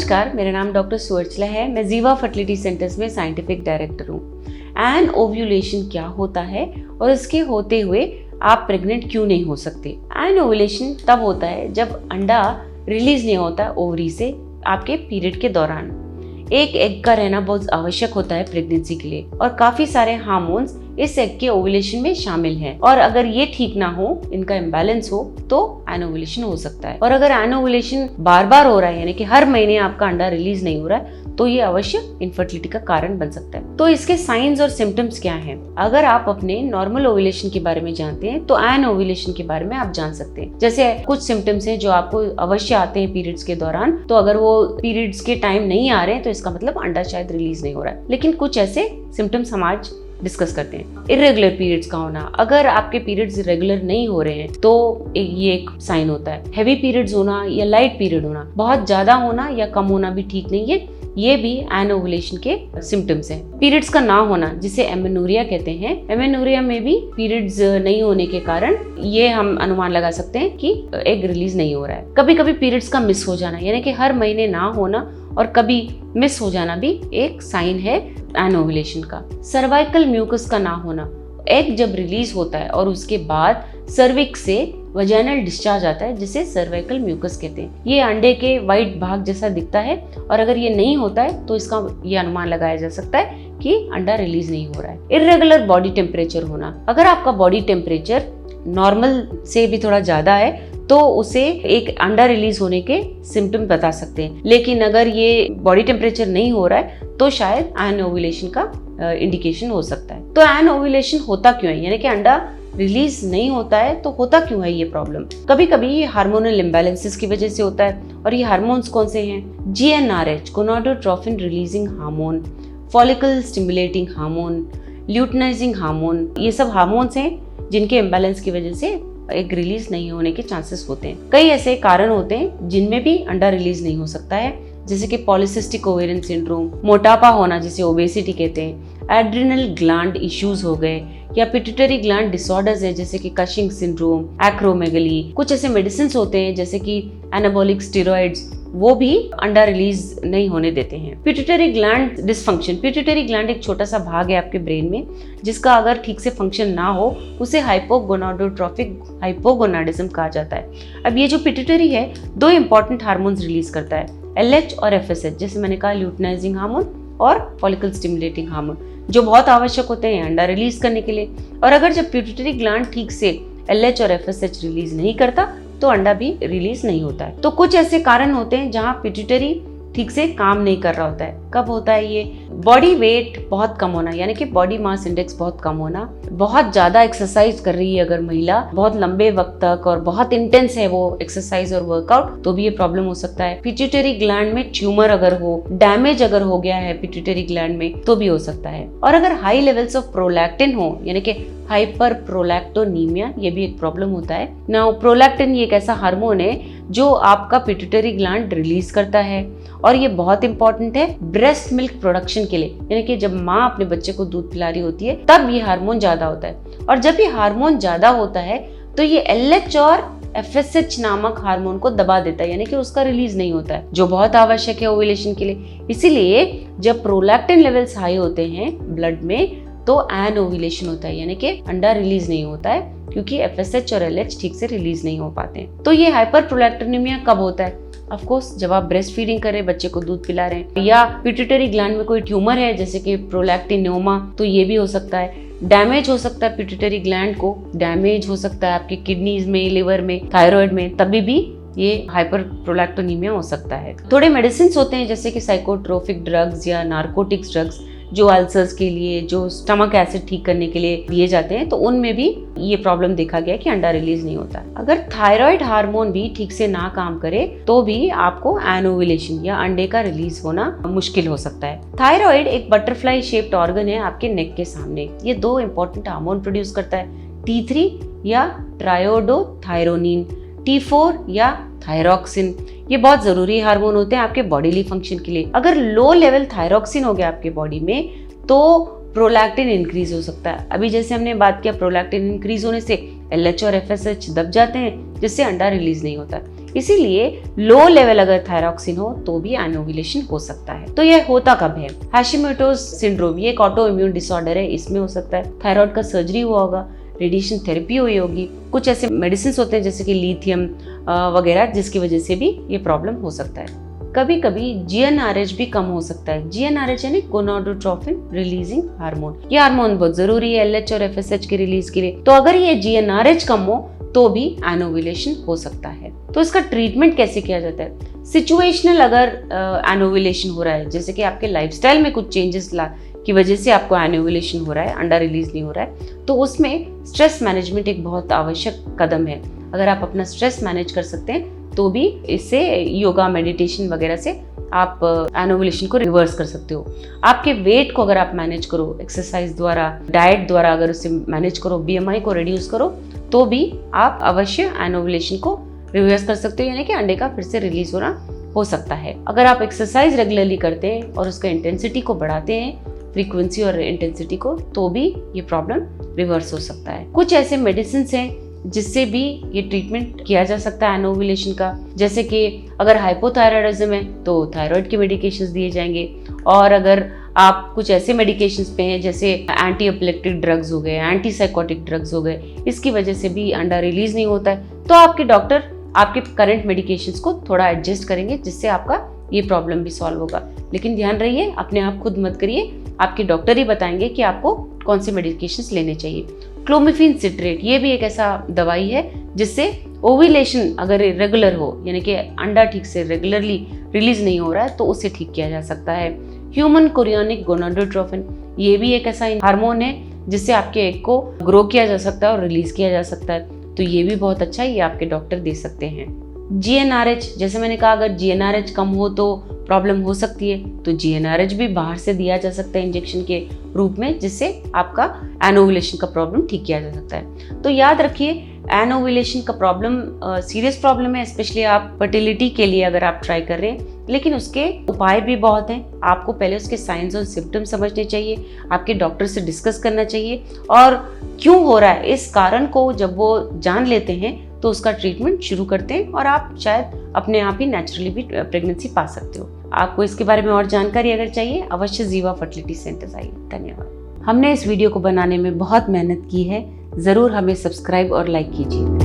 नमस्कार, मेरा नाम डॉक्टर सुअर्चला है। मैं जीवा फर्टिलिटी सेंटर्स में साइंटिफिक डायरेक्टर हूँ। एन ओव्यूलेशन क्या होता है और इसके होते हुए आप प्रेग्नेंट क्यों नहीं हो सकते? एन ओव्यूलेशन तब होता है जब अंडा रिलीज नहीं होता ओवरी से आपके पीरियड के दौरान। एक एग का रहना बहुत आवश्यक होता है प्रेगनेंसी के लिए और काफी सारे हार्मोन्स इस एग के ओव्यूलेशन में शामिल हैं। और अगर ये ठीक ना हो, इनका इम्बैलेंस हो, तो एनोवुलेशन हो सकता है। और अगर एनोवुलेशन बार बार हो रहा है, यानी कि हर महीने आपका अंडा रिलीज नहीं हो रहा है, तो ये अवश्य इनफर्टिलिटी का कारण बन सकता है। तो इसके साइंस और सिम्टम्स क्या हैं? अगर आप अपने नॉर्मल ओव्यूलेशन के बारे में जानते हैं तो एन ओव्यूलेशन के बारे में आप जान सकते हैं। जैसे कुछ सिम्टम्स हैं जो आपको अवश्य आते हैं पीरियड्स के दौरान, तो अगर वो पीरियड्स के टाइम नहीं आ रहे हैं तो इसका मतलब अंडा शायद रिलीज नहीं हो रहा है। लेकिन कुछ ऐसे सिम्टम्स हम आज डिस्कस करते हैं। इरेगुलर पीरियड्स का होना, अगर आपके पीरियड्स रेगुलर नहीं हो रहे हैं तो ये एक साइन होता है। हेवी पीरियड्स होना या लाइट पीरियड होना, बहुत ज्यादा होना या कम होना भी ठीक नहीं है, ये भी एनोवुलेशन के सिम्टम्स हैं। पीरियड्स का ना होना, जिसे एमेनोरिया कहते हैं, एमेनोरिया में भी पीरियड्स नहीं होने के कारण ये हम अनुमान लगा सकते हैं कि एग रिलीज नहीं हो रहा है। कभी कभी पीरियड्स का मिस हो जाना, यानी कि हर महीने ना होना और कभी मिस हो जाना भी एक साइन है एनोवुलेशन का। सर्वाइकल म्यूकस का ना होना, एग जब रिलीज होता है और उसके बाद सर्विक्स से वजाइनल डिस्चार्ज आता है, जिसे सर्वाइकल म्यूकस कहते हैं। ये अंडे के वाइट भाग जैसा दिखता है और अगर ये नहीं होता है तो इसका ये अनुमान लगाया जा सकता है कि अंडा रिलीज नहीं हो रहा है। इर्रेगुलर बॉडी टेम्परेचर होना, अगर आपका बॉडी टेम्परेचर नॉर्मल से भी थोड़ा ज्यादा है तो उसे एक अंडा रिलीज होने के सिम्टम बता सकते हैं। लेकिन अगर ये बॉडी टेम्परेचर नहीं हो रहा है तो शायद एन ओव्यूलेशन का इंडिकेशन हो सकता है। तो एन ओव्यूलेशन होता क्यों है, यानी कि अंडा रिलीज नहीं होता है तो होता क्यों है ये प्रॉब्लम? कभी कभी ये हार्मोनल इम्बैलेंसेस की वजह से होता है। और ये हार्मोन्स कौन से हैं? GnRH, gonadotrophin releasing hormone, follicle stimulating hormone, luteinizing hormone, ये सब हार्मोन्स हैं जिनके इम्बैलेंस की वजह से एग रिलीज नहीं होने के चांसेस होते हैं। कई ऐसे कारण होते हैं जिनमें भी अंडा रिलीज नहीं हो सकता है, जैसे कि पॉलिसिस्टिक ओवेरियन सिंड्रोम, मोटापा होना जिसे ओबेसिटी कहते हैं, एड्रिनल ग्लैंड इश्यूज हो गए, या पिट्यूटरी ग्लैंड डिसऑर्डर्स है जैसे कि कशिंग सिंड्रोम, एक्रोमेगली। कुछ ऐसे मेडिसिन होते हैं जैसे कि एनाबॉलिक स्टेरॉइड्स, वो भी अंडा रिलीज नहीं होने देते हैं। Pituitary gland dysfunction, pituitary gland एक छोटा सा भाग है आपके ब्रेन में जिसका अगर ठीक से फंक्शन ना हो उसे हाइपोगोनाडोट्रोफिक हाइपोगोनाडिज्म कहा जाता है। अब ये जो पिट्यूटरी है दो इंपॉर्टेंट हार्मोन्स रिलीज करता है, LH और FSH, जैसे मैंने कहा ल्यूटिनाइजिंग हार्मोन और फॉलिकल स्टिमुलेटिंग हार्मोन, जो बहुत आवश्यक होते हैं अंडा रिलीज करने के लिए। और अगर जब पिट्यूटरी ग्लैंड ठीक से LH और FSH रिलीज नहीं करता तो अंडा भी रिलीज नहीं होता है। तो कुछ ऐसे कारण होते हैं जहाँ पिट्यूटरी ठीक से काम नहीं कर रहा होता है। कब होता है ये? बॉडी वेट बहुत कम होना, यानी कि बॉडी मास इंडेक्स बहुत कम होना, बहुत ज्यादा एक्सरसाइज कर रही है अगर महिला बहुत लंबे वक्त तक और बहुत इंटेंस है वो एक्सरसाइज और वर्कआउट, तो भी ये प्रॉब्लम हो सकता है। पिट्यूटरी ग्लैंड में ट्यूमर अगर हो, डैमेज अगर हो गया है पिट्यूटरी ग्लैंड में, तो भी हो सकता है। और अगर हाई लेवल्स ऑफ प्रोलैक्टिन हो, यानी कि हाइपर प्रोलैक्टोनीमिया, ये भी एक प्रॉब्लम होता है। नाउ प्रोलैक्टिन ये एक ऐसा हार्मोन है जो आपका पिट्यूटरी ग्लैंड रिलीज करता है और ये बहुत इंपॉर्टेंट है ब्रेस्ट मिल्क प्रोडक्शन के लिए, यानी कि जब माँ अपने बच्चे को दूध पिला रही होती है तब ये हार्मोन ज्यादा होता है। और जब ये हार्मोन ज्यादा होता है तो ये LH और FSH नामक हार्मोन को दबा देता है, यानी कि उसका रिलीज नहीं होता है, जो बहुत आवश्यक है ओव्यूलेशन के लिए। इसीलिए जब प्रोलैक्टिन लेवल्स हाई होते हैं ब्लड में तो एन ओव्यूलेशन होता है, यानी कि अंडा रिलीज नहीं होता है क्योंकि FSH और LH ठीक से रिलीज नहीं हो पाते हैं। तो ये हाइपर प्रोलैक्टिनेमिया कब होता है? ऑफ कोर्स जब आप ब्रेस्ट फीडिंग कर रहे हैं, बच्चे को दूध पिला रहे हैं, या पिट्यूटरी ग्लैंड में कोई ट्यूमर है जैसे कि प्रोलैक्टिनोमा, तो ये भी हो सकता है। डैमेज हो सकता है पिट्यूटरी ग्लैंड को, डैमेज हो सकता है आपकी किडनीज में, लिवर में, थायराइड में, तभी भी ये हाइपर प्रोलैक्टोनीमिया हो सकता है। थोड़े मेडिसिन होते हैं जैसे कि साइकोट्रोपिक ड्रग्स या नार्कोटिक्स ड्रग्स, जो अल्सर्स के लिए, जो स्टमक एसिड ठीक करने के लिए दिए जाते हैं, तो उनमें भी ये प्रॉब्लम देखा गया कि अंडा रिलीज नहीं होता। अगर थायराइड हार्मोन भी ठीक से ना काम करे तो भी आपको एनोवुलेशन या अंडे का रिलीज होना मुश्किल हो सकता है। थायराइड एक बटरफ्लाई शेप्ड ऑर्गन है आपके नेक के सामने। ये दो इंपॉर्टेंट हार्मोन प्रोड्यूस करता है, T3 या ट्रायोडोथायरोनिन, T4 या थायरॉक्सिन। ये बहुत जरूरी हार्मोन होते हैं आपके बॉडीली फंक्शन के लिए। अगर लो लेवल थायरॉक्सिन हो गया आपके बॉडी में तो प्रोलैक्टिन इंक्रीज हो सकता है। अभी जैसे हमने बात किया, प्रोलैक्टिन इंक्रीज होने से LH और FSH दब जाते हैं जिससे अंडा रिलीज नहीं होता। इसीलिए लो लेवल अगर थायरॉक्सिन हो तो भी एनोवुलेशन हो सकता है। तो यह होता कब है? हैशिमोटोस सिंड्रोम, ये एक ऑटो इम्यून डिसऑर्डर है, इसमें हो सकता है। थायराइड का सर्जरी हुआ होगा, रेडिएशन थेरेपी हुई होगी, कुछ ऐसे मेडिसिन होते हैं जैसे कि लिथियम वगैरह, जिसकी वजह से भी ये प्रॉब्लम हो सकता है। कभी कभी GnRH भी कम हो सकता है। GnRH यानी गोनाडोट्रोपिन रिलीजिंग हार्मोन। ये हार्मोन बहुत जरूरी है LH और FSH के रिलीज के लिए। तो अगर ये GnRH कम हो तो भी एनोवुलेशन हो सकता है। तो इसका ट्रीटमेंट कैसे किया जाता है? सिचुएशनल अगर एनोवुलेशन हो रहा है, जैसे कि आपके लाइफस्टाइल में कुछ चेंजेस की वजह से आपको एनोवुलेशन हो रहा है, अंडा रिलीज नहीं हो रहा है, तो उसमें स्ट्रेस मैनेजमेंट एक बहुत आवश्यक कदम है। अगर आप अपना स्ट्रेस मैनेज कर सकते हैं तो भी इससे योगा मेडिटेशन वगैरह से आप एनोवुलेशन को रिवर्स कर सकते हो। आपके वेट को अगर आप मैनेज करो एक्सरसाइज द्वारा, डाइट द्वारा अगर उसे मैनेज करो, BMI को रिड्यूस करो, तो भी आप अवश्य एनोवुलेशन को रिवर्स कर सकते हो, यानी कि अंडे का फिर से रिलीज होना हो सकता है। अगर आप एक्सरसाइज रेगुलरली करते हैं और उसका इंटेंसिटी को बढ़ाते हैं, फ्रीक्वेंसी और इंटेंसिटी को, तो भी ये प्रॉब्लम रिवर्स हो सकता है। कुछ ऐसे मेडिसिन हैं जिससे भी ये ट्रीटमेंट किया जा सकता है एनोवुलेशन का, जैसे कि अगर हाइपोथायराइडिज्म है तो थायराइड के मेडिकेशंस दिए जाएंगे, और अगर आप कुछ ऐसे मेडिकेशंस पे हैं जैसे एंटी एपिलेप्टिक ड्रग्स हो गए, एंटी साइकोटिक ड्रग्स हो गए, इसकी वजह से भी अंडा रिलीज नहीं होता है, तो आपके डॉक्टर आपके करंट मेडिकेशंस को थोड़ा एडजस्ट करेंगे, जिससे आपका ये प्रॉब्लम भी सॉल्व होगा। लेकिन ध्यान रहिए, अपने आप खुद मत करिए, आपके डॉक्टर ही बताएंगे कि आपको कौन से मेडिकेशंस लेने चाहिए। क्लोमिफेन सिट्रेट, ये भी एक ऐसा दवाई है जिससे ओव्यूलेशन अगर रेगुलर हो, यानी कि अंडा ठीक से रेगुलरली रिलीज नहीं हो रहा है, तो उसे ठीक किया जा सकता है। ह्यूमन कोरियोनिक गोनाडोट्रोपिन, ये भी एक ऐसा हार्मोन है जिससे आपके एग को ग्रो किया जा सकता है और रिलीज किया जा सकता है, तो ये भी बहुत अच्छा है, ये आपके डॉक्टर दे सकते हैं। GnRH, जैसे मैंने कहा, अगर GnRH कम हो तो प्रॉब्लम हो सकती है, तो GnRH भी बाहर से दिया जा सकता है इंजेक्शन के रूप में, जिससे आपका एनोवुलेशन का प्रॉब्लम ठीक किया जा सकता है। तो याद रखिए, एनोवुलेशन का प्रॉब्लम सीरियस प्रॉब्लम है, स्पेशली आप फर्टिलिटी के लिए अगर आप ट्राई कर रहे हैं, लेकिन उसके उपाय भी बहुत हैं। आपको पहले उसके साइंस और सिम्टम्स समझने चाहिए, आपके डॉक्टर से डिस्कस करना चाहिए, और क्यों हो रहा है इस कारण को जब वो जान लेते हैं तो उसका ट्रीटमेंट शुरू करते हैं, और आप शायद अपने आप ही नेचुरली भी प्रेगनेंसी पा सकते हो। आपको इसके बारे में और जानकारी अगर चाहिए, अवश्य जीवा फर्टिलिटी सेंटर्स आइए। धन्यवाद। हमने इस वीडियो को बनाने में बहुत मेहनत की है, ज़रूर हमें सब्सक्राइब और लाइक कीजिए।